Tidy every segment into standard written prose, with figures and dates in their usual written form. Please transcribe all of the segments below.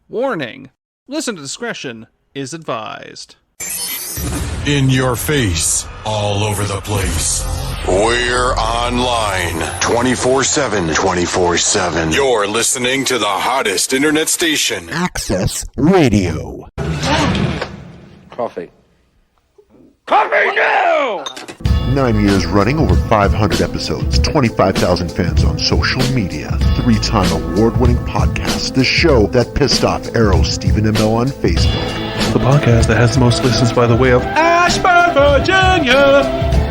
Warning. Listener discretion is advised. In your face, all over the place. We're online 24/7. 24/7. You're listening to the hottest internet station. Access Radio. Coffee. Coffee now! 9 years running, over 500 episodes, 25,000 fans on social media, 3-time award-winning podcast, the show that pissed off Arrow, Stephen Amell on Facebook. The podcast that has the most listens by the way of Ashburn, Virginia.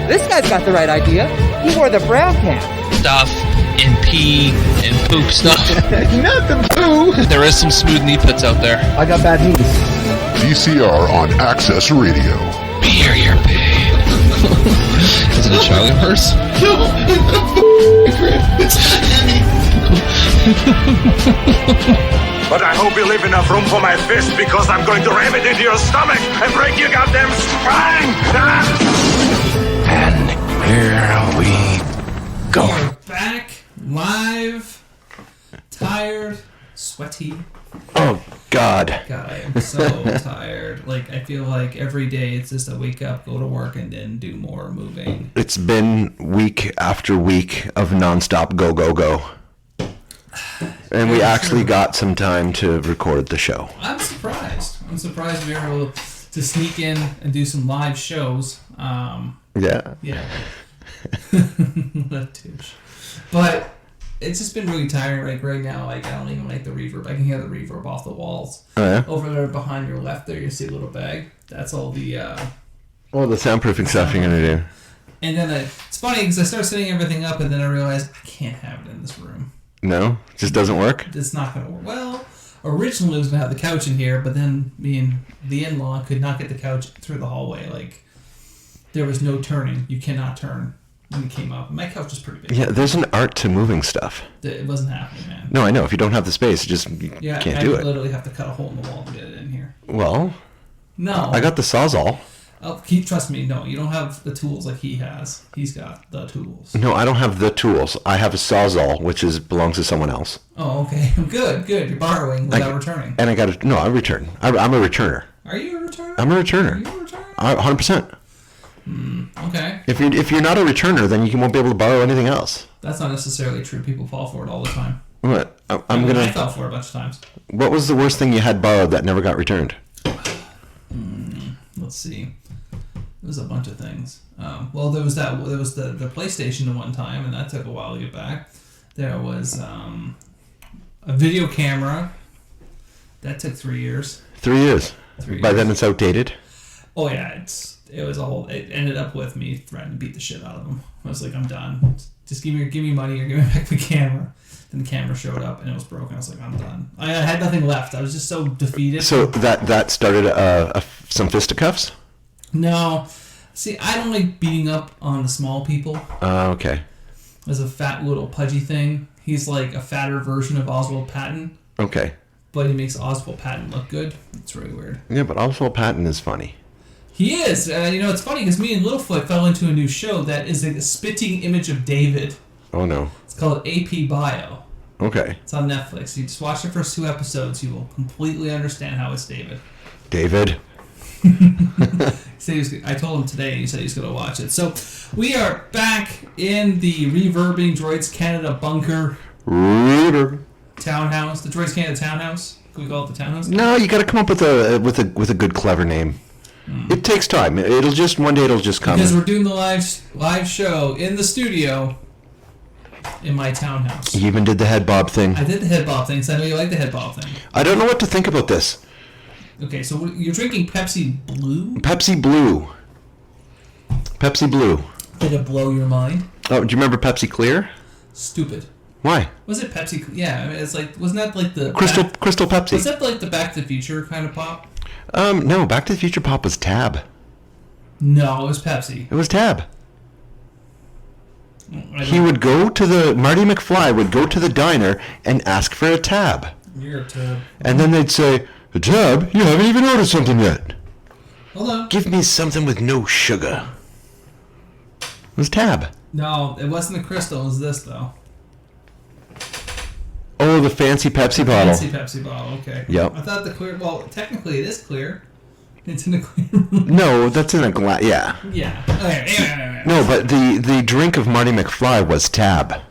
This guy's got the right idea. He wore the brown cap. Stuff and pee and poop stuff. Not the poo! There is some smooth knee pits out there. I got bad knees. VCR on Access Radio. Beer your pain. Is it a Charlie horse? No, it's Annie. But I hope you leave enough room for my fist, because I'm going to ram it into your stomach and break your goddamn spine! And here we go. We're back, live, tired, sweaty. Oh, God. God, I am so tired. Like, I feel like every day it's just a wake up, go to work, and then do more moving. It's been week after week of nonstop go, go, go. And we actually got some time to record the show. I'm surprised. I'm surprised we were able to sneak in and do some live shows. Yeah. Yeah. That douche. But it's just been really tiring. Like right now, like I don't even like the reverb. I can hear the reverb off the walls. Oh, yeah? Over there behind your left there, you see a little bag. That's all the... Oh, the soundproofing stuff you're going to do. And then it's funny because I start setting everything up and then I realize I can't have it in this room. No? It just doesn't work? It's not going to work. Well, originally I was going to have the couch in here, but then me and the in-law could not get the couch through the hallway. Like, there was no turning. You cannot turn when it came up. My couch was pretty big. Yeah, there's an art to moving stuff. It wasn't happening, man. No, I know. If you don't have the space, you can't do it. I literally have to cut a hole in the wall to get it in here. Well, no. I got the Sawzall. Oh, trust me, no, you don't have the tools like he has. He's got the tools. No, I don't have the tools. I have a Sawzall, which belongs to someone else. Oh, okay. Good. You're borrowing without returning. And I got I return. I'm a returner. Are you a returner? I'm a returner. Are you a returner? 100%. Okay. If you're not a returner, then you won't be able to borrow anything else. That's not necessarily true. People fall for it all the time. What? I fell for it a bunch of times. What was the worst thing you had borrowed that never got returned? Let's see. There was a bunch of things. Well, there was the PlayStation at one time, and that took a while to get back. There was a video camera. That took 3 years. 3 years. 3 By years. then it's outdated. Oh yeah, it ended up with me threatening to beat the shit out of him. I was like, I'm done. Just give me money or give me back the camera. Then the camera showed up and it was broken. I was like, I'm done. I had nothing left. I was just so defeated. So that started some fisticuffs? No. See, I don't like beating up on the small people. Okay. There's a fat little pudgy thing. He's like a fatter version of Oswald Patton. Okay. But he makes Oswald Patton look good. It's really weird. Yeah, but Oswald Patton is funny. He is. It's funny because me and Littlefoot fell into a new show that is a spitting image of David. Oh, no. It's called AP Bio. Okay. It's on Netflix. You just watch the first 2 episodes. You will completely understand how it's David. David. I told him today, and he said he's going to watch it. So we are back in the reverbing Droids Canada bunker. Townhouse. The Droids Canada townhouse. Can we call it the townhouse? No, you got to come up with a good, clever name. It takes time. One day it'll just come. Because we're doing the live show in the studio in my townhouse. You even did the head bob thing. I did the head bob thing, so I know you like the head bob thing. I don't know what to think about this. Okay, so you're drinking Pepsi Blue? Pepsi Blue. Pepsi Blue. Did it blow your mind? Oh, do you remember Pepsi Clear? Stupid. Why? Was it Pepsi? Yeah, I mean, it's like, wasn't that like the... Crystal Pepsi. Was that like the Back to the Future kind of pop? No, Back to the Future pop was Tab. No, it was Pepsi. It was Tab. Marty McFly would go to the diner and ask for a tab. You're a tab. And then they'd say, a tab? You haven't even ordered something yet. Hold on. Give me something with no sugar. It was Tab. No, it wasn't the Crystal. It was this, though. Oh, the fancy Pepsi bottle. Fancy Pepsi bottle, okay. Yep. I thought the clear... Well, technically it is clear. It's in a clear room. No, that's in a glass. Yeah. Yeah. Okay. No, but the drink of Marty McFly was Tab.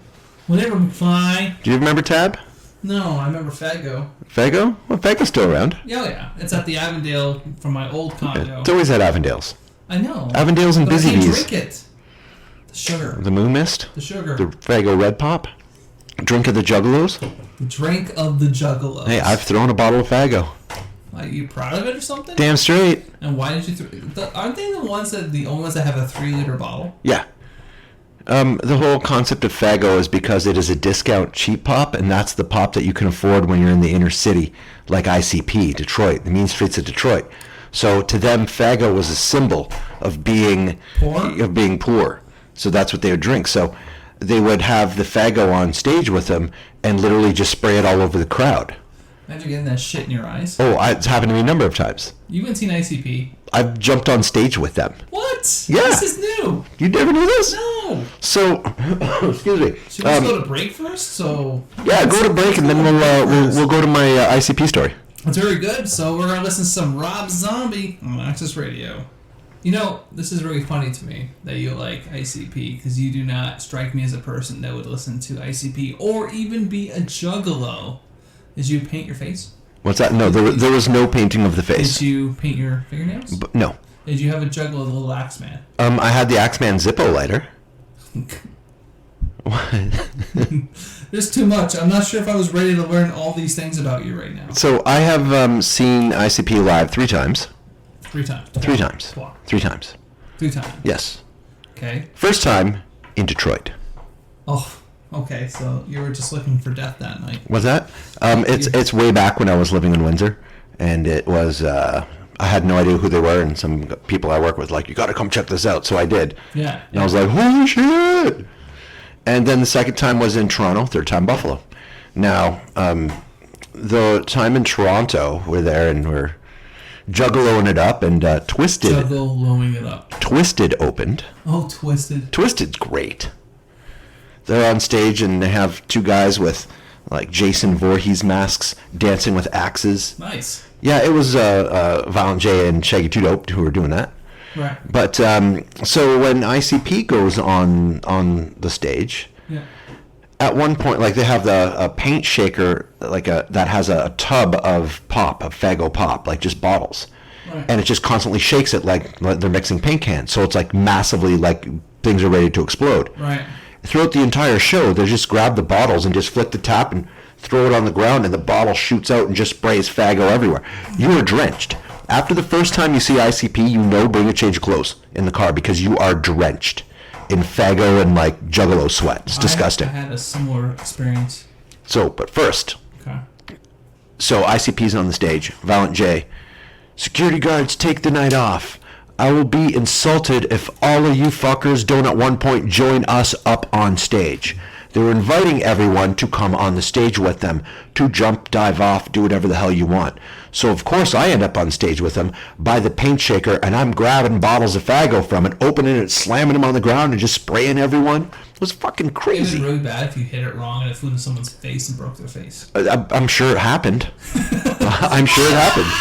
Whatever, McFly. Do you remember Tab? No, I remember Faggo. Faggo? Well, Faggo's still around. Yeah. It's at the Avondale from my old condo. It's always at Avondale's. I know. Avondale's and but Busy I can't Bees. drink it. The sugar. The Moon Mist. The sugar. The Faggo Red Pop. Drink of the Juggalos. The drink of the Juggalos. Hey, I've thrown a bottle of Faggo. Are you proud of it or something? Damn straight. And why did you aren't they the only ones that have a 3-liter bottle? Yeah. The whole concept of Faggo is because it is a discount cheap pop, and that's the pop that you can afford when you're in the inner city, like ICP, Detroit, the mean streets of Detroit. So to them, Faggo was a symbol of being poor. So that's what they would drink. So they would have the Faggo on stage with them and literally just spray it all over the crowd. Imagine getting that shit in your eyes. Oh, it's happened to me a number of times. You haven't seen ICP? I've jumped on stage with them. What? Yeah. This is new. You never knew this? No. So, excuse me. Should we just go to break first? Yeah, go to break and then we'll go to my ICP story. That's very good. So we're going to listen to some Rob Zombie on Access Radio. You know, this is really funny to me that you like ICP because you do not strike me as a person that would listen to ICP or even be a juggalo. Did you paint your face? What's that? No, there was no painting of the face. Did you paint your fingernails? No. Did you have a juggalo, the little axe man? I had the Axeman Zippo lighter. What? There's too much. I'm not sure if I was ready to learn all these things about you right now. So I have seen ICP live 3 times. 3 times. 3 times. Wow. 3 times. 3 times. Yes. Okay. First time in Detroit. Oh, okay. So you were just looking for death that night. What's that? It's way back when I was living in Windsor, and it was I had no idea who they were, and some people I work with like, you got to come check this out. So I did. Yeah. And I was like, holy shit! And then the second time was in Toronto. Third time Buffalo. Now, the time in Toronto, we're there and we're juggaloing it up, and Twisted. Juggaloing it up. Twisted opened. Oh, Twisted. Twisted's great. They're on stage and they have 2 guys with like Jason Voorhees masks dancing with axes. Nice. Yeah, it was Violent J and Shaggy 2 Dope who were doing that. Right. But so when ICP goes on the stage, yeah. At one point, like they have a paint shaker, like that has a tub of Faggo pop, like just bottles, right. And it just constantly shakes it like they're mixing paint cans. So it's like massively, like things are ready to explode. Right. Throughout the entire show, they just grab the bottles and just flick the tap and throw it on the ground, and the bottle shoots out and just sprays Faggo everywhere. You are drenched. After the first time you see ICP, you know bring a change of clothes in the car because you are drenched in Faggo and like juggalo sweat. It's disgusting. I had a similar experience. So, but first, okay. So ICP's on the stage. Violent J. Security guards, take the night off. I will be insulted if all of you fuckers don't at one point join us up on stage. They were inviting everyone to come on the stage with them, to jump, dive off, do whatever the hell you want. So of course I end up on stage with them by the paint shaker, and I'm grabbing bottles of Faggo from it, opening it, slamming them on the ground, and just spraying everyone. It was fucking crazy. It was really bad if you hit it wrong and it flew into someone's face and broke their face. I'm sure it happened. I'm sure it happened.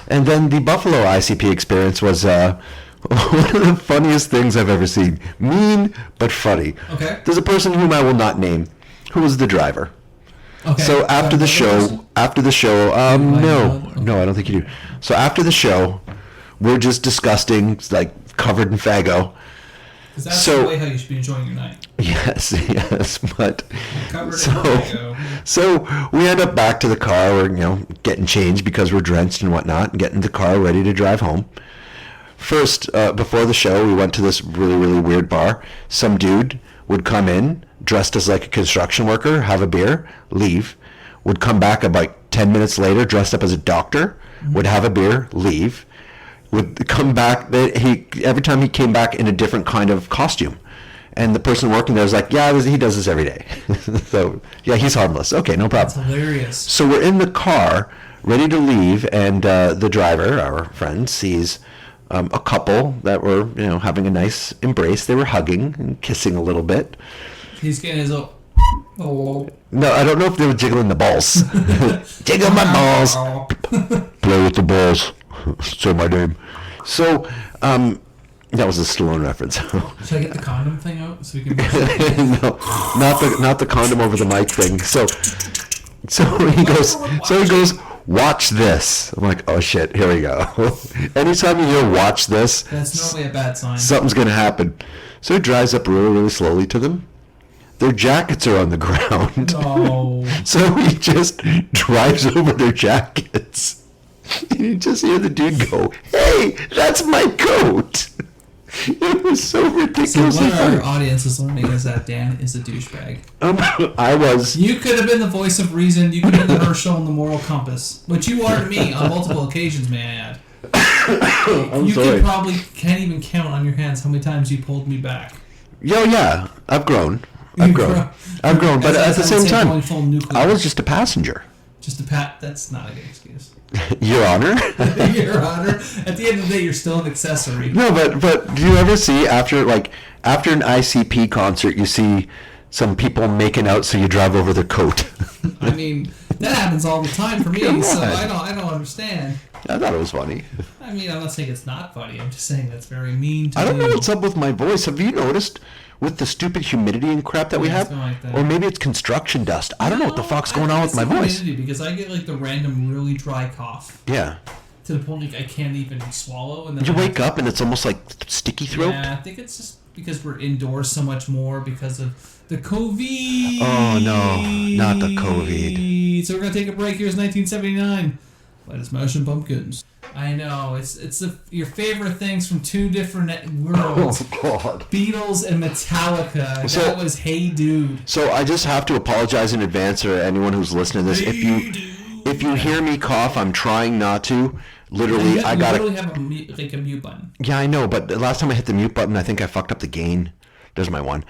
And then the Buffalo ICP experience was one of the funniest things I've ever seen. Mean, but funny. Okay. There's a person whom I will not name, who was the driver. Okay. So after the show, no, I don't think you do. So after the show, we're just disgusting, like covered in Faggo. Because that's the way how you should be enjoying your night. Yes, but covered in Faggo. So we end up back to the car. We're getting changed because we're drenched and whatnot, and getting in the car ready to drive home. First, before the show, we went to this really, really weird bar. Some dude would come in, dressed as like a construction worker, have a beer, leave, would come back about 10 minutes later, dressed up as a doctor, would have a beer, leave, would come back. Every time he came back in a different kind of costume. And the person working there was like, yeah, he does this every day. So, yeah, he's harmless. Okay, no problem. That's hilarious. So we're in the car, ready to leave, and the driver, our friend, sees a couple that were, having a nice embrace. They were hugging and kissing a little bit. He's getting his little... Oh. No, I don't know if they were jiggling the balls. Jiggle my balls. Play with the balls. Say my name. So, that was a Stallone reference. Should I get the condom thing out so we can? No, not the condom over the mic thing. So he goes, watch this. I'm like, oh shit, here we go. Anytime you hear watch this, that's normally a bad sign. Something's gonna happen. So he drives up really, really slowly to them. Their jackets are on the ground. Oh. So he just drives over their jackets. And you just hear the dude go, hey, that's my coat. It was so ridiculous. So what our audience is learning is that Dan is a douchebag. I was. You could have been the voice of reason. You could have been the Herschel and the moral compass, which you are to me on multiple occasions, may I add. I'm sorry. Can't even count on your hands how many times you pulled me back. Yeah, I've grown. I've grown, but at the same time, I was just a passenger. Just a pat. That's not a good excuse. Your Honor? Your Honor. At the end of the day, you're still an accessory. No, but do you ever see after an ICP concert, you see some people making out, so you drive over their coat? I mean, that happens all the time for me, so I don't understand. I thought it was funny. I mean, I'm not saying it's not funny. I'm just saying that's very mean to I don't know what's up with my voice. Have you noticed with the stupid humidity and crap that we have? Like that. Or maybe it's construction dust. I don't know what the fuck's going on with my voice. Because I get like the random really dry cough. Yeah. To the point like I can't even swallow. And then you wake up and it's almost like sticky throat? Yeah, I think it's just because we're indoors so much more because of the COVID. Oh, no. Not the COVID. So we're going to take a break. Here's 1979. Let us Motion Pumpkins. I know. It's your favorite things from two different worlds. Oh, God. Beatles and Metallica. So, that was Hey Dude. So I just have to apologize in advance to anyone who's listening to this. If you hear me cough, I'm trying not to. Literally, you I got literally have a mute button. Yeah, I know, but the last time I hit the mute button, I think I fucked up the gain. There's my one.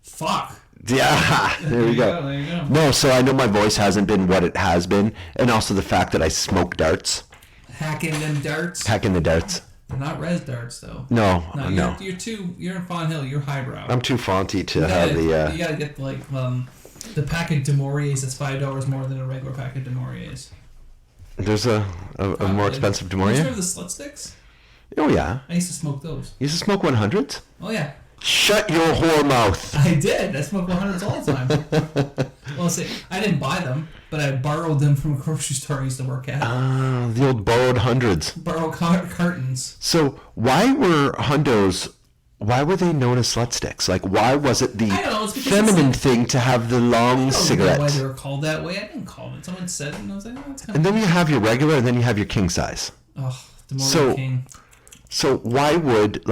Fuck. Yeah, there we go. There you go. No, so I know my voice hasn't been what it has been, and also the fact that I smoke darts. Hacking them darts. Hacking the darts. They're not res darts though. No. You're in Fawn Hill. You're highbrow. I'm too fonty to have the. You gotta get like the packet de Mauriers. That's $5 more than a regular packet de Mauriers. There's a more expensive de Maurier. You remember the slut sticks? Oh yeah. I used to smoke those. You used to smoke 100s? Oh yeah. Shut your whore mouth. I did. I smoked 100s all the time. Well, see, I didn't buy them, but I borrowed them from a grocery store I used to work at. The old borrowed hundreds. Borrowed cartons. So why were hundos? Why were they known as slut sticks? Like, why was it the feminine thing to have the long cigarette? I don't know why they were called that way. I didn't call it. Someone said it, and I was like, oh, that's kind of. And then you have your regular, and then you have your king size. Oh, the more king. So why would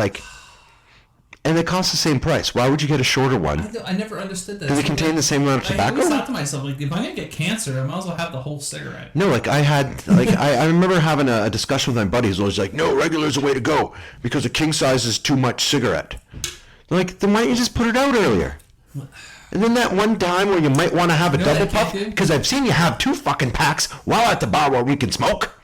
and they cost the same price. Why would you get a shorter one? I never understood that. Do they contain the same amount of tobacco? I always thought to myself, like, if I'm gonna get cancer, I might as well have the whole cigarette. No, like I had, like I remember having a discussion with my buddies. I was like, no, regular's the way to go because a king size is too much cigarette. They're like, then why don't you just put it out earlier? And then that one time where you might want to have a double puff, because I've seen you have 2 fucking packs while at the bar where we can smoke.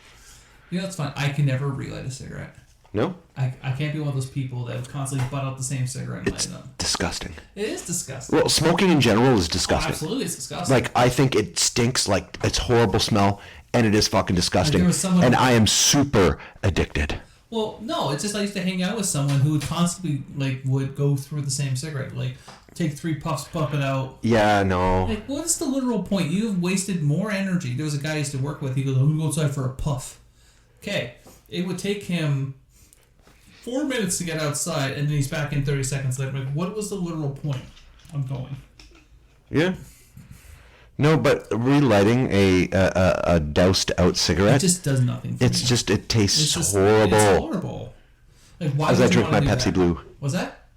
You know, it's fun. I can never relight a cigarette. No? I can't be one of those people that would constantly butt out the same cigarette and light it up. Disgusting. It is disgusting. Well, smoking in general is disgusting. Oh, absolutely, it's disgusting. Like, I think it stinks, like, it's horrible smell, and it is fucking disgusting. And I am super addicted. Well, no, it's just I used to hang out with someone who would constantly, like, would go through the same cigarette. Like, take 3 puffs, puff it out. Yeah, no. Like, what's the literal point? You've wasted more energy. There was a guy I used to work with. He goes, I'm going to go outside for a puff. Okay. It would take him 4 minutes to get outside, and then he's back in 30 seconds later. Like, what was the literal point? I'm going. Yeah. No, but relighting a doused out cigarette. It just does nothing for me. It tastes horrible. It's horrible. Like, why as I drink my Pepsi Blue. Was that?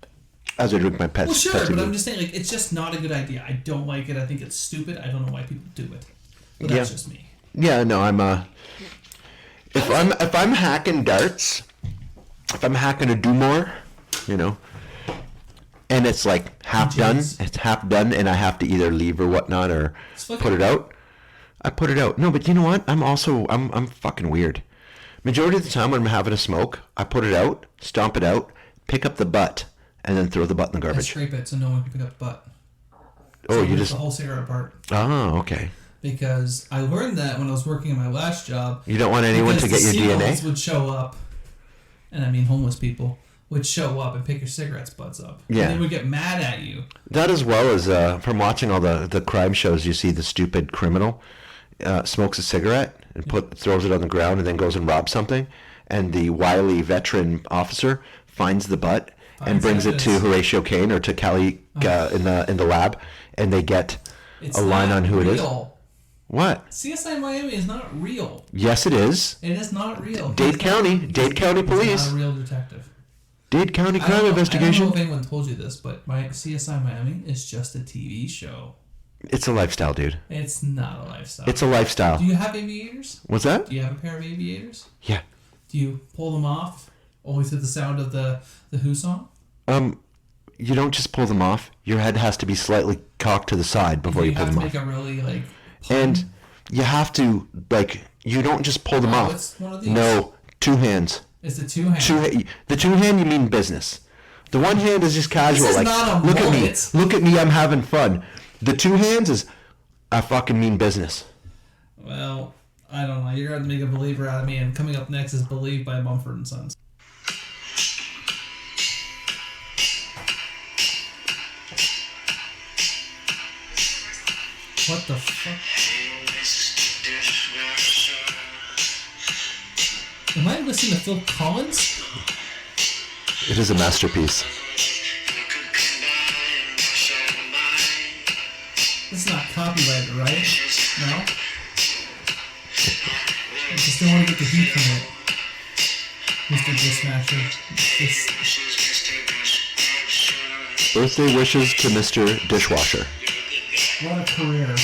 As I drink my Pepsi. Well, sure, Pepsi but Blue. I'm just saying, like, it's just not a good idea. I don't like it. I think it's stupid. I don't know why people do it. But that's just me. Yeah, no, I'm if I'm hacking darts, if I'm hacking a do more, and it's like half done, and I have to either leave or whatnot or put it out, I put it out. No, but you know what? I'm fucking weird. Majority of the time when I'm having a smoke, I put it out, stomp it out, pick up the butt, and then throw the butt in the garbage. Scrape it so no one can pick up the butt. Oh, so you just the whole cigarette apart. Oh, okay. Because I learned that when I was working in my last job. You don't want anyone to get your DNA? Would show up, and I mean homeless people would show up and pick your cigarettes butts up. Yeah. And they would get mad at you. That as well as from watching all the crime shows, you see the stupid criminal smokes a cigarette and throws it on the ground and then goes and robs something, and the wily veteran officer finds the butt and brings it to Horatio Caine or to Kelly in the lab, and they get a line on who it is. What? CSI Miami is not real. Yes, it is. It is not real. Dade County Police. He's not a real detective. Dade County Crime Investigation. I don't know if anyone told you this, but my CSI Miami is just a TV show. It's a lifestyle, dude. It's not a lifestyle. It's a lifestyle. Do you have aviators? What's that? Do you have a pair of aviators? Yeah. Do you pull them off always to the sound of the Who song? You don't just pull them off. Your head has to be slightly cocked to the side before you pull them off. You have to make a really like. And you have to you don't just pull them off. It's one of these. No, two hands. It's the two hand. The two hand, you mean business. The one hand is just casual. This is not a look mullet. at me. Look at me. I'm having fun. The two hands is, I fucking mean business. Well, I don't know. You're going to make a believer out of me. And coming up next is Believe by Mumford & Sons. What the fuck? Am I listening to Phil Collins? It is a masterpiece. This is not copyrighted, right? No? I just don't want to get the heat from it. Mr. Dishmasher. Birthday wishes to Mr. Dishwasher. What a career.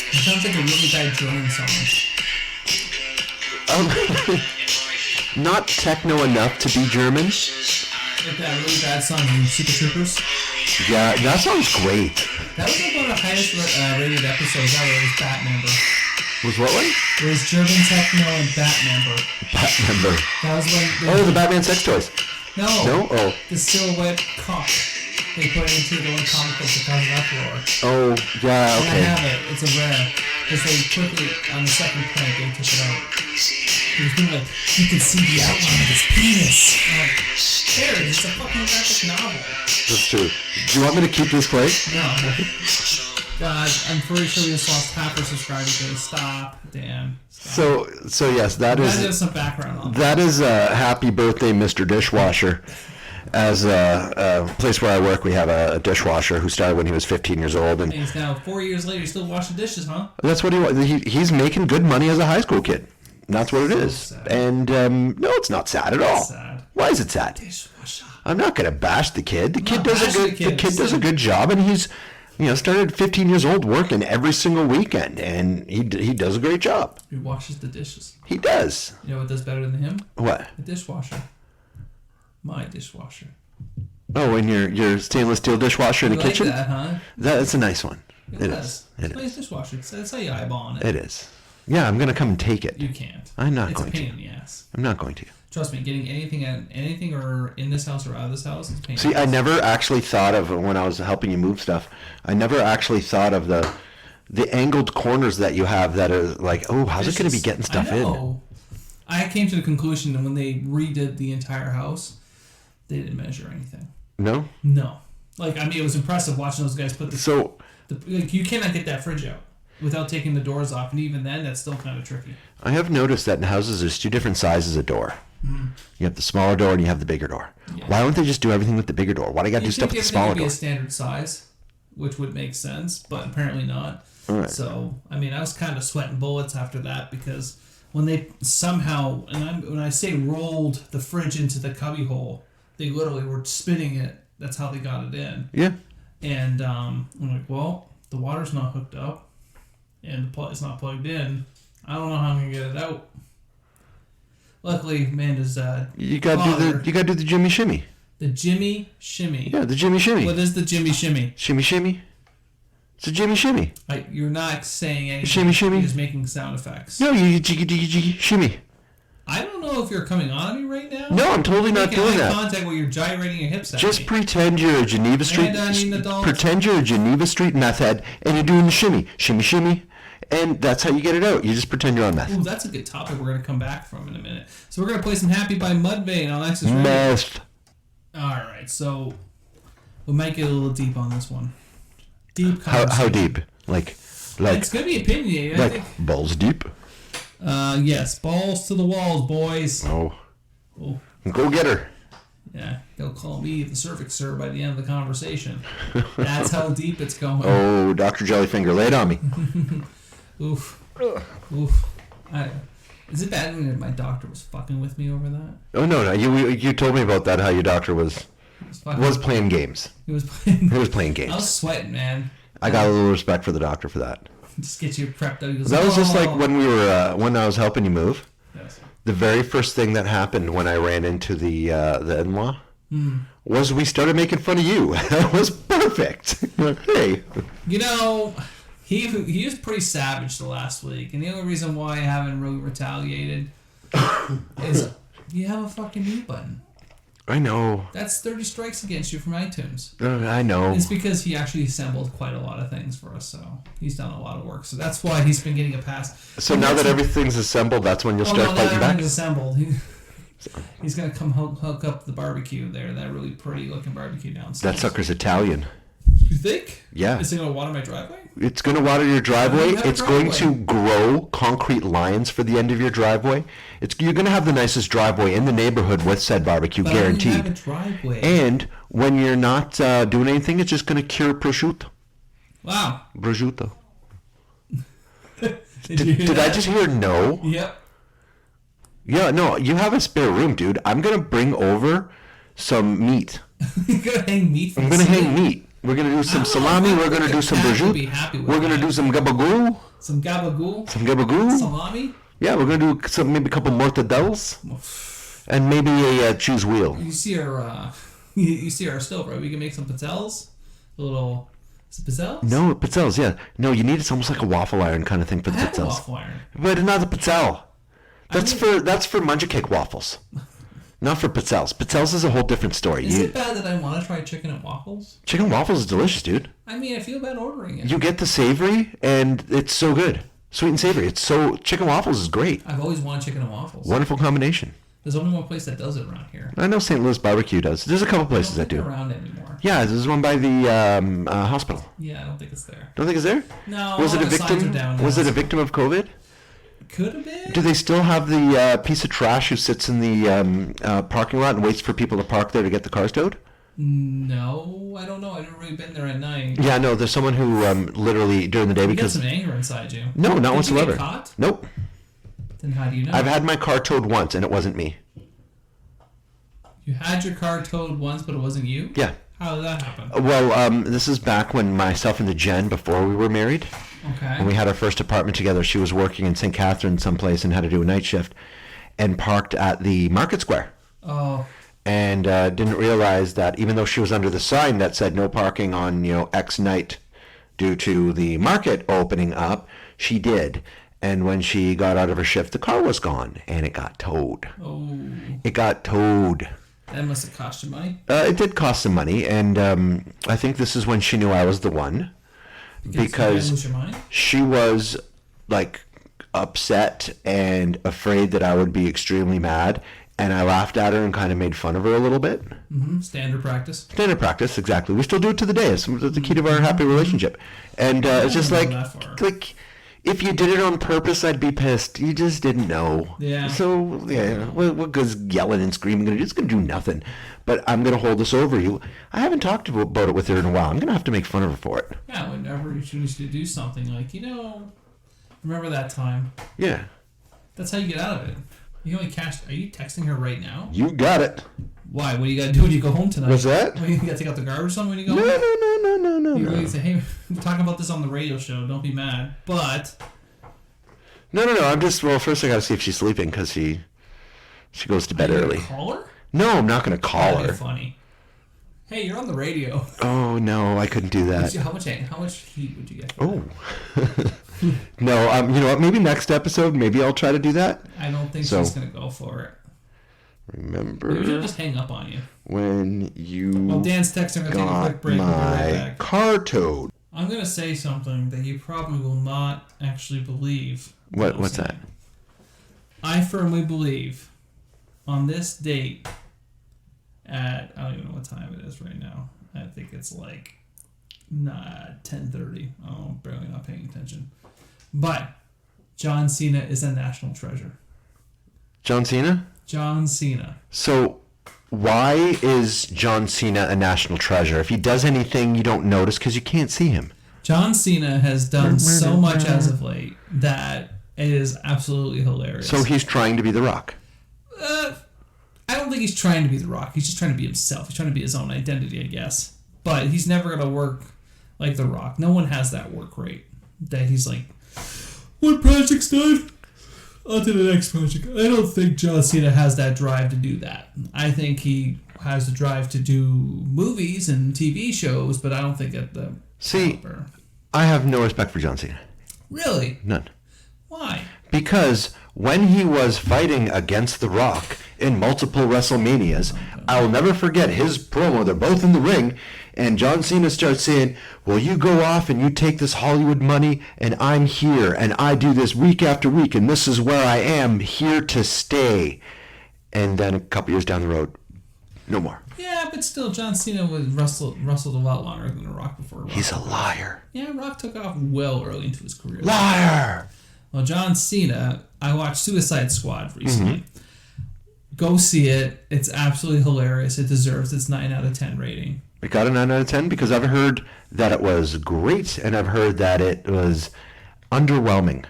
It sounds like a really bad German song. Not techno enough to be German. Like that really bad song in Super Troopers. Yeah, that song's great. That was like one of the highest rated episodes ever. It was Batmember. Was what one? It was German techno and Batmember. Batmember. That was when. Oh, the Batman sex toys. No. No? Oh. The silhouette cock. They put it into the one comic book that caused an uproar. Oh, yeah, okay. And I have it. It's a rare. Because they quickly, on the second print, they took it out. He was doing like, you can see the outline of his penis. Like, there, it's a fucking graphic novel. That's true. Do you want me to keep this play? No. God, I'm pretty sure we just lost half our subscribers. Stop. Damn. Stop. So yes, that is. That is some background on that. Is happy birthday, Mr. Dishwasher. As a place where I work, we have a dishwasher who started when he was 15 years old, and he's now 4 years later still washing dishes, huh? That's what he's making good money as a high school kid. That's what it is. Sad. And no, it's not sad at all. Sad. Why is it sad? Dishwasher. I'm not gonna bash the kid. The kid does a good job, and he's started 15 years old working every single weekend, and he does a great job. He washes the dishes. He does. You know what does better than him? What? A dishwasher. My dishwasher. Oh, and your stainless steel dishwasher in the like kitchen? That, huh? That's a nice one. It is. It's a nice dishwasher. That's how you eyeball on it. It is. Yeah, I'm gonna come and take it. You can't. I'm not it's going to. It's a pain in the ass. I'm not going to. Trust me, getting anything or in this house or out of this house is painful. See, I never actually thought of, when I was helping you move stuff, I never actually thought of the angled corners that you have that are like, oh, how's it going to be getting stuff in? I came to the conclusion that when they redid the entire house, they didn't measure anything. No? No. Like, I mean, it was impressive watching those guys put like, you cannot get that fridge out without taking the doors off, and even then, that's still kind of tricky. I have noticed that in houses, there's two different sizes of door. Mm. You have the smaller door and you have the bigger door. Yeah. Why don't they just do everything with the bigger door? Why do you got to do stuff with the smaller door? Be a standard size, which would make sense, but apparently not. All right. So, I mean, I was kind of sweating bullets after that because when they somehow, when I say rolled the fridge into the cubby hole, they literally were spinning it. That's how they got it in. Yeah. And I'm like, well, the water's not hooked up, and it's not plugged in. I don't know how I'm gonna get it out. Luckily, Amanda's you gotta do the Jimmy Shimmy. The Jimmy Shimmy. Yeah, the Jimmy Shimmy. What is the Jimmy Shimmy? Shimmy Shimmy. It's a Jimmy Shimmy. You're not saying anything. Shimmy Shimmy. You're just making sound effects. No, you jiggy jiggy jiggy shimmy. I don't know if you're coming on me right now. No, I'm totally not doing that. Contact where you're gyrating your hips at Just me. pretend you're a Geneva Street. Pretend you're a Geneva Street meth head, and you're doing the shimmy, and that's how you get it out. You just pretend you're on meth. Ooh, that's a good topic. We're gonna come back from in a minute. So we're gonna play some "Happy" by Mudvayne on Access Radio. Meth. All right, so we might get a little deep on this one. Deep. How deep? Like. It's gonna be opinionated. I think. Balls deep. Yes, balls to the walls, boys. Oh. Go get her. Yeah, they'll call me the cervix sir by the end of the conversation. That's how deep it's going. Oh, Dr. Jellyfinger, lay it on me. Oof. Is it bad when my doctor was fucking with me over that? Oh no, you told me about that. How your doctor was playing games. He was playing games. I was sweating, man. I got a little respect for the doctor for that. Just get you prepped up. That was just like when we were when I was helping you move. Yes. The very first thing that happened when I ran into the in-law was we started making fun of you. That was perfect. Hey. You know, he was pretty savage the last week, and the only reason why I haven't really retaliated is you have a fucking mute button. I know. That's 30 strikes against you from iTunes. I know. It's because he actually assembled quite a lot of things for us, so he's done a lot of work. So that's why he's been getting a pass. So now that everything's assembled, that's when you'll start fighting back? Everything's assembled. He's going to come hook up the barbecue there, that really pretty looking barbecue downstairs. That sucker's Italian. You think? Yeah. Is it going to water my driveway? It's going to water your driveway. It's going to grow concrete lines for the end of your driveway. You're going to have the nicest driveway in the neighborhood with said barbecue, but guaranteed. I don't have a driveway. And when you're not doing anything, it's just going to cure prosciutto. Wow. Prosciutto. Did I just hear no? Yep. Yeah, no, you have a spare room, dude. I'm going to bring over some meat. You're going to hang meat? I'm going to hang meat. We're going to do some salami. We're going to do some prosciutto. We're going to do some gabagool. Some gabagool? Some gabagool. Salami? Yeah, we're going to do maybe a couple mortadellas. And maybe a cheese wheel. You see our stove, right? We can make some pizzelles. A little... Is it pizzelles? No, pizzelles, yeah. No, you need it's almost like a waffle iron kind of thing for the pizzelles. A waffle iron. But not the pizzelle. That's for munja cake waffles. Not for pizzelles. Pizzelles is a whole different story. Is it bad that I want to try chicken and waffles? Chicken waffles is delicious, dude. I mean, I feel bad ordering it. You get the savory, and it's so good. Sweet and savory. Chicken waffles is great. I've always wanted chicken and waffles. Wonderful combination. There's only one place that does it around here. I know St. Louis Barbecue does. There's a couple places that do. Around anymore. Yeah, there's one by the hospital. Yeah, I don't think it's there. Don't think it's there? No. Was it a victim? Was it a victim of COVID? Could have been. Do they still have the piece of trash who sits in the parking lot and waits for people to park there to get the cars towed? No, I don't know. I've never really been there at night. Yeah, no, there's someone who literally during the day because you got some anger inside you. No, not whatsoever. Did you get caught? Nope. Then how do you know? I've had my car towed once and it wasn't me. You had your car towed once, but it wasn't you? Yeah. How did that happen? Well, this is back when myself and the Jen, before we were married. Okay. When we had our first apartment together, she was working in St. Catharines someplace and had to do a night shift and parked at the Market Square. Oh. And didn't realize that even though she was under the sign that said no parking on, X night due to the market opening up, she did. And when she got out of her shift, the car was gone and it got towed. Oh. It got towed. That must have cost you money. It did cost some money, and I think this is when she knew I was the one. Because she was like upset and afraid that I would be extremely mad, and I laughed at her and kind of made fun of her a little bit. Mm-hmm. Standard practice. Standard practice, exactly. We still do it to the day. It's the key to our happy relationship. And it's just like if you did it on purpose, I'd be pissed. You just didn't know. Yeah. So yeah, what good's yelling and screaming gonna do? It's gonna do nothing. But I'm gonna hold this over you. I haven't talked about it with her in a while. I'm gonna have to make fun of her for it. Yeah, whenever you choose to do something like, remember that time? Yeah. That's how you get out of it. You only cash. Are you texting her right now? You got it. Why? What do you got to do when you go home tonight? What's that? What, you got to take out the garbage or something when you go home? No. You really say, hey, we're talking about this on the radio show. Don't be mad. But... No. I'm just... Well, first I got to see if she's sleeping because she goes to bed early. Call her? No, I'm not going to call her. Funny. Hey, you're on the radio. Oh, no, I couldn't do that. How much heat would you get? Oh. No, you know what? Maybe next episode, maybe I'll try to do that. I don't think she's going to go for it. Remember. Maybe she'll just hang up on you. When you Well, Dan's texting. I'm going to take a quick break. We'll be right back. Car towed. I'm going to say something that you probably will not actually believe. What's that? I firmly believe on this date at, I don't even know what time it is right now. I think it's like 10:30. Oh, I'm barely not paying attention. But John Cena is a national treasure. John Cena? John Cena. So why is John Cena a national treasure? If he does anything, you don't notice because you can't see him. John Cena has done so much as of late that it is absolutely hilarious. So he's trying to be The Rock. I don't think he's trying to be The Rock. He's just trying to be himself. He's trying to be his own identity, I guess. But he's never going to work like The Rock. No one has that work rate. That he's like, one project's done, on to the next project. I don't think John Cena has that drive to do that. I think he has the drive to do movies and TV shows, but I don't think at the caliber. I have no respect for John Cena. Really? None. Why? Because when he was fighting against The Rock in multiple WrestleManias, I'll never forget his promo. They're both in the ring, and John Cena starts saying, well, you go off and you take this Hollywood money, and I'm here, and I do this week after week, and this is where I am, here to stay. And then a couple years down the road, no more. Yeah, but still, John Cena was wrestled a lot longer than The Rock before. He's a liar. Yeah, Rock took off well early into his career. Liar! Well, John Cena, I watched Suicide Squad recently. Go see it. It's absolutely hilarious. It deserves its 9 out of 10 rating. It got a 9 out of 10 because I've heard that it was great, and I've heard that it was underwhelming.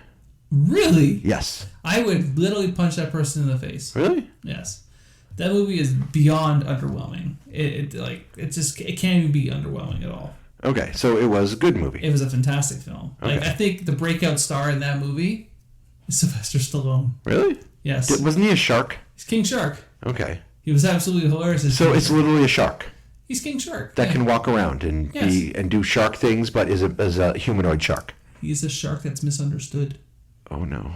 Really? Yes. I would literally punch that person in the face. Really? Yes. That movie is beyond underwhelming. It can't even be underwhelming at all. Okay, so it was a good movie. It was a fantastic film. Okay. I think the breakout star in that movie is Sylvester Stallone. Really? Yes. Wasn't he a shark? He's King Shark. Okay. He was absolutely hilarious. So it's literally a shark. He's King Shark. That can walk around and do shark things, but is a humanoid shark. He's a shark that's misunderstood. Oh no.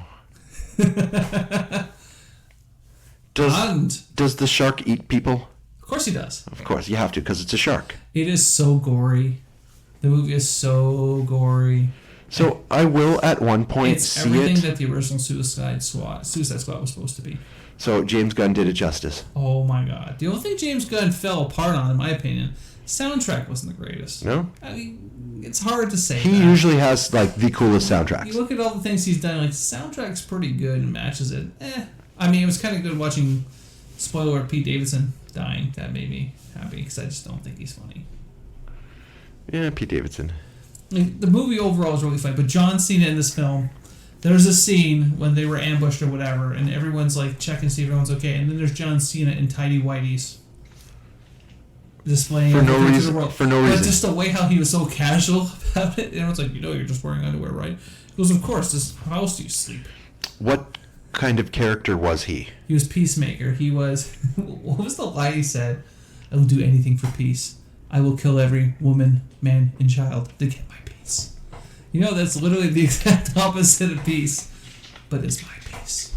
Does the shark eat people? Of course he does. Of course, you have to because it's a shark. It is so gory. The movie is so gory. So I will at one point see it. It's everything that the original Suicide Squad was supposed to be. So James Gunn did it justice. Oh my god. The only thing James Gunn fell apart on, in my opinion, soundtrack wasn't the greatest. No? I mean, it's hard to say. He usually has like the coolest soundtracks. You look at all the things he's done, like the soundtrack's pretty good and matches it. I mean, it was kind of good watching, spoiler alert, Pete Davidson dying. That made me happy because I just don't think he's funny. Yeah, Pete Davidson. Like, the movie overall is really funny, but John Cena in this film, there's a scene when they were ambushed or whatever, and everyone's like checking to see if everyone's okay, and then there's John Cena in tidy whities displaying for no reason. To the world. For no reason. But just the way how he was so casual about it, everyone's like, you're just wearing underwear, right? He goes, of course. How else do you sleep? What kind of character was he? He was Peacemaker. He was. What was the lie he said? I will do anything for peace. I will kill every woman, man, and child to get my peace. You know, that's literally the exact opposite of peace, but it's my peace.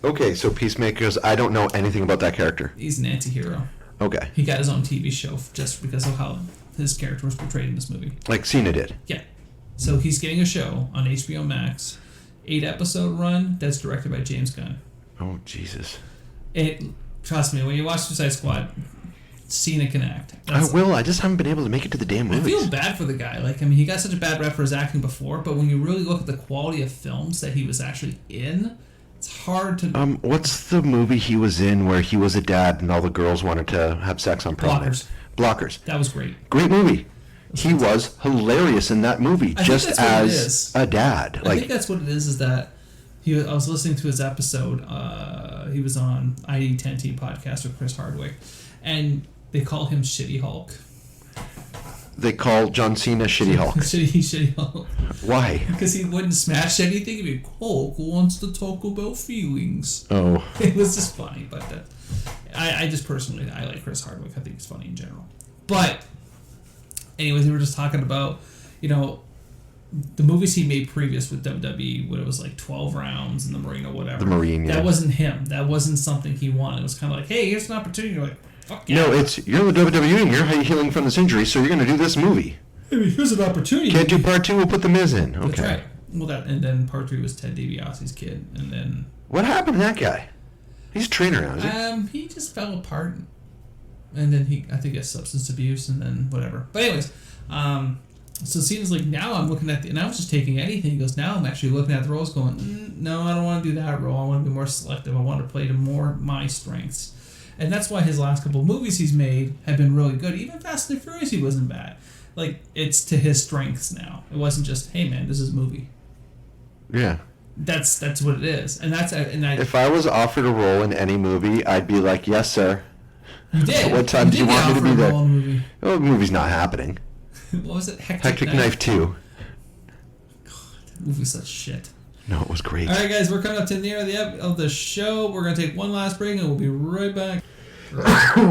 Okay, so Peacemakers, I don't know anything about that character. He's an anti-hero. Okay. He got his own TV show just because of how his character was portrayed in this movie. Like Cena did? Yeah. So he's getting a show on HBO Max, 8-episode run, that's directed by James Gunn. Oh, Jesus. Trust me, when you watch Suicide Squad, Cena can act. I will. I just haven't been able to make it to the damn movies. I feel bad for the guy. Like, I mean, he got such a bad rep for his acting before, but when you really look at the quality of films that he was actually in, it's hard to... What's the movie he was in where he was a dad and all the girls wanted to have sex on prom? Blockers. That was great. Great movie. He was hilarious in that movie, just as a dad. I think that's what it is that... I was listening to his episode. He was on ID10T podcast with Chris Hardwick, and they call him Shitty Hulk. They call John Cena Shitty Hulk. Shitty Hulk. Why? Because he wouldn't smash anything. He'd be like, Hulk wants to talk about feelings. Oh. It was just funny, but I just personally, I like Chris Hardwick. I think he's funny in general. But, anyways, we were just talking about, the movies he made previous with WWE, when it was like 12 rounds in the Marine or whatever. The Marine, yeah. That wasn't him. That wasn't something he wanted. It was kind of like, hey, here's an opportunity. You're like, fuck yeah. No, you're the WWE and you're healing from this injury, so you're going to do this movie. Hey, here's an opportunity. Can't do part 2, we'll put the Miz in. Okay. That's right. Well, and then part 3 was Ted DiBiase's kid, and then... What happened to that guy? He's a trainer now, is he? He just fell apart. And then I think he has substance abuse, and then whatever. But anyways, so it seems like now I'm looking at and I was just taking anything. He goes, now I'm actually looking at the roles going, no, I don't want to do that role. I want to be more selective. I want to play to more my strengths. And that's why his last couple of movies he's made have been really good. Even Fast and Furious, he wasn't bad. Like, it's to his strengths now. It wasn't just, hey man, this is a movie. Yeah. That's what it is. And if I was offered a role in any movie, I'd be like, yes, sir. You did. What time do you want me to be there? Movie. Oh, the movie's not happening. What was it? Hectic Knife 2. God, that movie's such shit. No, it was great. All right, guys, we're coming up to near the end of the show. We're going to take one last break, and we'll be right back.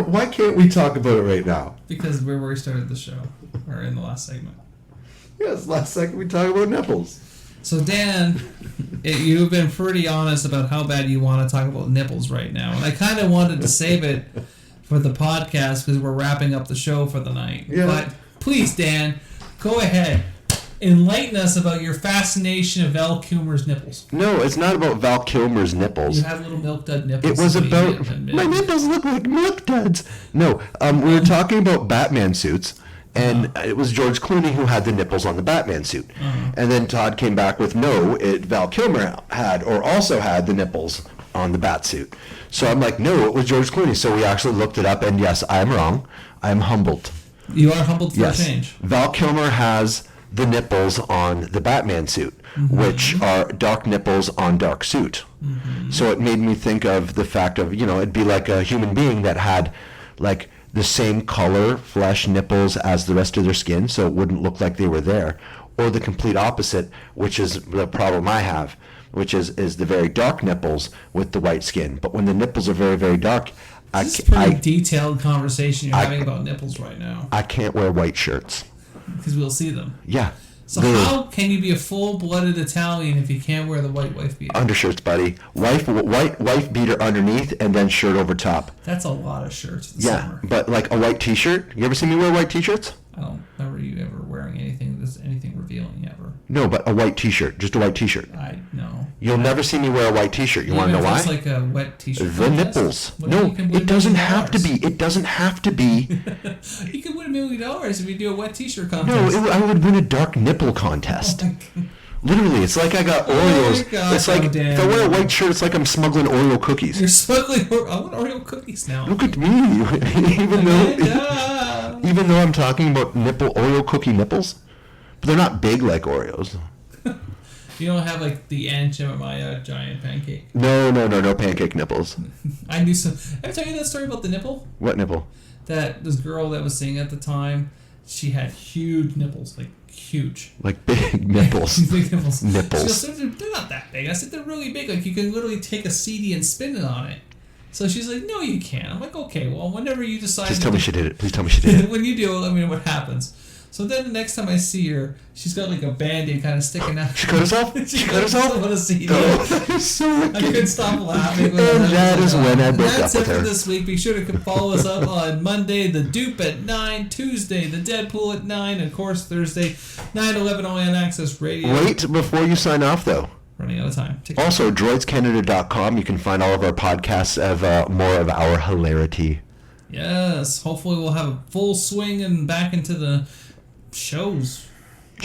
Why can't we talk about it right now? Because we're where we started the show, or in the last segment. Yes, last segment we talked about nipples. So, Dan, you've been pretty honest about how bad you want to talk about nipples right now. And I kind of wanted to save it for the podcast because we're wrapping up the show for the night. Yeah. But please, Dan, go ahead. Enlighten us about your fascination of Val Kilmer's nipples. No, it's not about Val Kilmer's nipples. You have little milk dud nipples. It was about... My nipples look like milk duds. No, we were talking about Batman suits. And it was George Clooney who had the nipples on the Batman suit. And then Todd came back with, no, Val Kilmer also had the nipples on the bat suit. So I'm like, no, it was George Clooney. So we actually looked it up, and yes, I'm wrong. I'm humbled. You are humbled for a change. Val Kilmer has the nipples on the Batman suit, which are dark nipples on dark suit. So it made me think of the fact of, it'd be like a human being that had, like, the same color, flesh, nipples as the rest of their skin, so it wouldn't look like they were there. Or the complete opposite, which is the problem I have, which is the very dark nipples with the white skin. But when the nipples are very, very dark, this is a pretty detailed conversation you're having about nipples right now. I can't wear white shirts. Because we'll see them. Yeah. So how can you be a full-blooded Italian if you can't wear the white wife beater? Undershirts, buddy. White wife beater underneath and then shirt over top. That's a lot of shirts in the summer. But like a white t-shirt. You ever seen me wear white t-shirts? I don't remember you ever wearing anything revealing ever. No, but a white t-shirt. Just a white t-shirt. No. You'll never see me wear a white t-shirt. You want to know why? It's like a wet t-shirt. The nipples. No, it doesn't have to be. It doesn't have to be. You could win $1 million if you do a wet t-shirt contest. No, I would win a dark nipple contest. Literally, it's like I got Oreos. It's like if I wear a white shirt, it's like I'm smuggling Oreo cookies. You're smuggling. I want Oreo cookies now. Look at me, even though I'm talking about Oreo cookie nipples, but they're not big like Oreos. You don't have like the Aunt Jemima giant pancake. No pancake nipples. I knew some. Ever tell you that story about the nipple? What nipple? That this girl that was singing at the time, she had huge nipples, like huge. Like big nipples. Big nipples. Nipples. She goes, they're not that big. I said, they're really big. Like, you can literally take a CD and spin it on it. So she's like, no, you can't. I'm like, okay, well, whenever you decide... Please tell me she did it. When you do, let me know what happens. So then the next time I see her, she's got like a Band-Aid kind of sticking out. She cut herself? She cut herself on a CD. Oh, that is so wicked. I couldn't stop laughing. And that is when I broke up with her. That's it for this week. Be sure to follow us up on Monday, The Dupe at 9, Tuesday, The Deadpool at 9, and of course Thursday, 9/11 only on Access Radio. Wait, before you sign off though. Running out of time. Also, droidscanada.com. You can find all of our podcasts of more of our hilarity. Yes. Hopefully we'll have a full swing and back into the shows.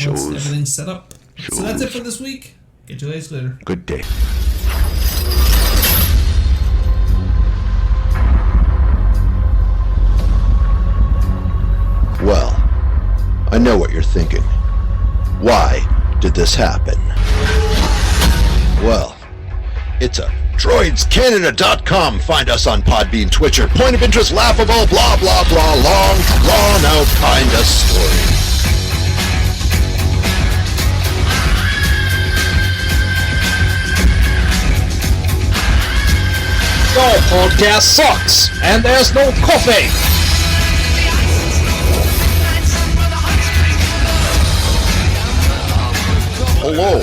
Once everything's set up. So that's it for this week. Get you guys later. Good day. Well, I know what you're thinking. Why did this happen? Well, it's a droidscanada.com. Find us on Podbean, Twitcher, Point of Interest, Laughable, blah, blah, blah, long, drawn out kind of story. Your podcast sucks, and there's no coffee. hello.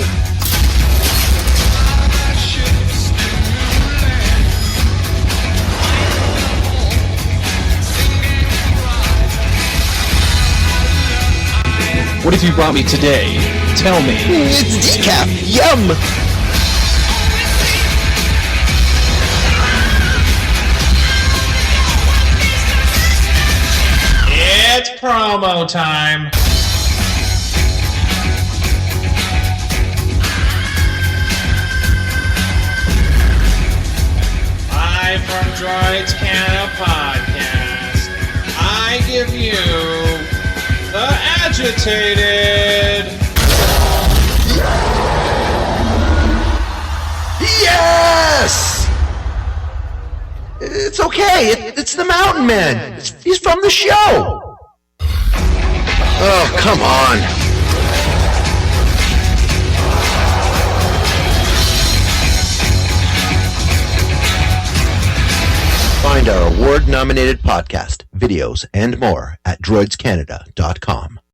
What have you brought me today? Tell me. It's decaf. Yum. It's promo time. Live from Droids Canada Podcast, I give you the agitated. Yes! It's okay. It's the Mountain Man. He's from the show. Oh, come on. Find our award-nominated podcast, videos, and more at droidscanada.com.